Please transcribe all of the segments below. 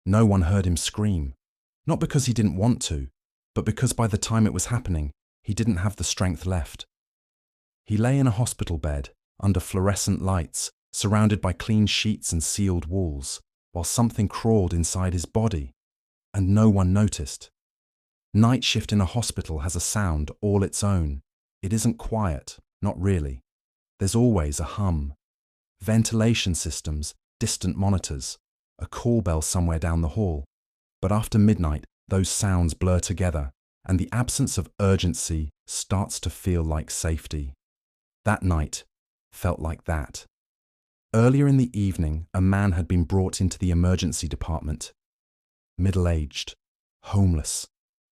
No one heard him scream. Not because he didn't want to, but because by the time it was happening, he didn't have the strength left. He lay in a hospital bed, under fluorescent lights, surrounded by clean sheets and sealed walls, while something crawled inside his body, and no one noticed. Night shift in a hospital has a sound all its own. It isn't quiet, not really. There's always a hum. Ventilation systems, distant monitors, a call bell somewhere down the hall. But after midnight, those sounds blur together, and the absence of urgency starts to feel like safety. That night felt like that. Earlier in the evening, a man had been brought into the emergency department. Middle-aged, homeless,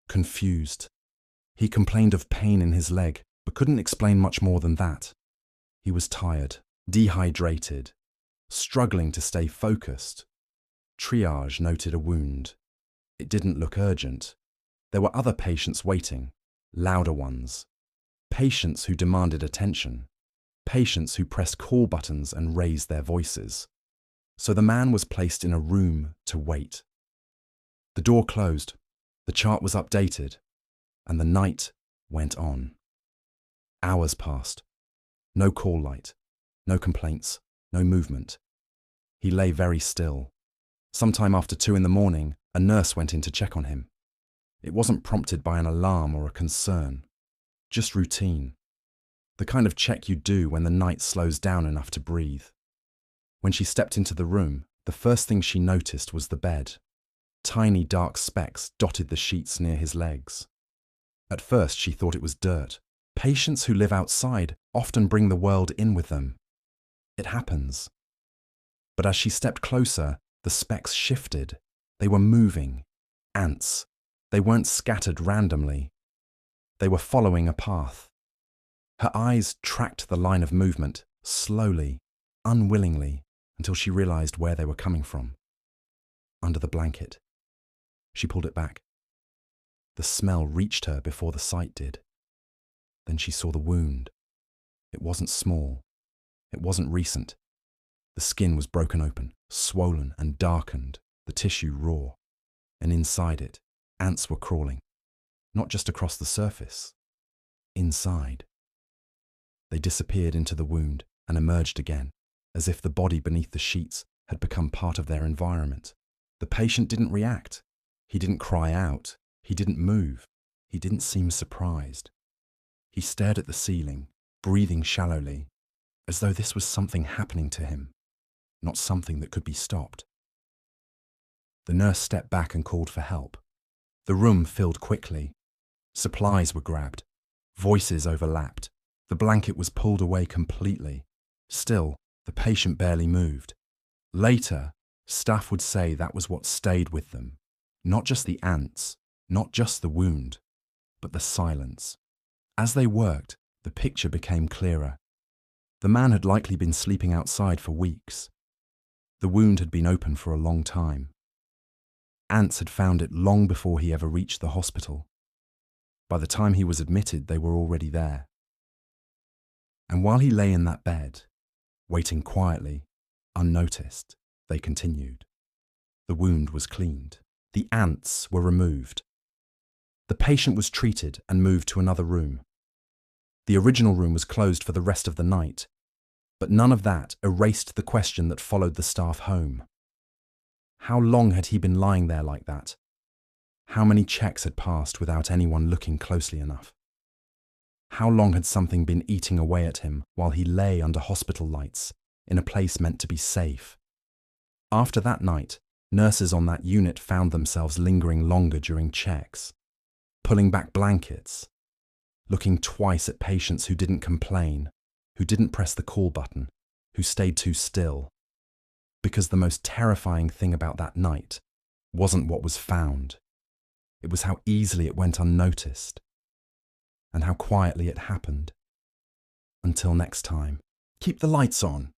confused. He complained of pain in his leg, but couldn't explain much more than that. He was tired, dehydrated, struggling to stay focused. Triage noted a wound. It didn't look urgent. There were other patients waiting, louder ones. Patients who demanded attention. Patients who pressed call buttons and raised their voices. So the man was placed in a room to wait. The door closed, the chart was updated, and the night went on. Hours passed. No call light, no complaints, no movement. He lay very still. Sometime after 2 a.m, a nurse went in to check on him. It wasn't prompted by an alarm or a concern, just routine. The kind of check you do when the night slows down enough to breathe. When she stepped into the room, the first thing she noticed was the bed. Tiny dark specks dotted the sheets near his legs. At first she thought it was dirt. Patients who live outside often bring the world in with them. It happens. But as she stepped closer, the specks shifted. They were moving. Ants. They weren't scattered randomly. They were following a path. Her eyes tracked the line of movement, slowly, unwillingly, until she realized where they were coming from. Under the blanket. She pulled it back. The smell reached her before the sight did. Then she saw the wound. It wasn't small. It wasn't recent. The skin was broken open, swollen and darkened, the tissue raw. And inside it, ants were crawling. Not just across the surface. Inside. They disappeared into the wound and emerged again, as if the body beneath the sheets had become part of their environment. The patient didn't react. He didn't cry out. He didn't move. He didn't seem surprised. He stared at the ceiling, breathing shallowly, as though this was something happening to him, not something that could be stopped. The nurse stepped back and called for help. The room filled quickly. Supplies were grabbed. Voices overlapped. The blanket was pulled away completely. Still, the patient barely moved. Later, staff would say that was what stayed with them. Not just the ants, not just the wound, but the silence. As they worked, the picture became clearer. The man had likely been sleeping outside for weeks. The wound had been open for a long time. Ants had found it long before he ever reached the hospital. By the time he was admitted, they were already there. And while he lay in that bed, waiting quietly, unnoticed, they continued. The wound was cleaned. The ants were removed. The patient was treated and moved to another room. The original room was closed for the rest of the night, but none of that erased the question that followed the staff home. How long had he been lying there like that? How many checks had passed without anyone looking closely enough? How long had something been eating away at him while he lay under hospital lights, in a place meant to be safe? After that night, nurses on that unit found themselves lingering longer during checks, pulling back blankets, looking twice at patients who didn't complain, who didn't press the call button, who stayed too still. Because the most terrifying thing about that night wasn't what was found. It was how easily it went unnoticed, and how quietly it happened. Until next time, keep the lights on.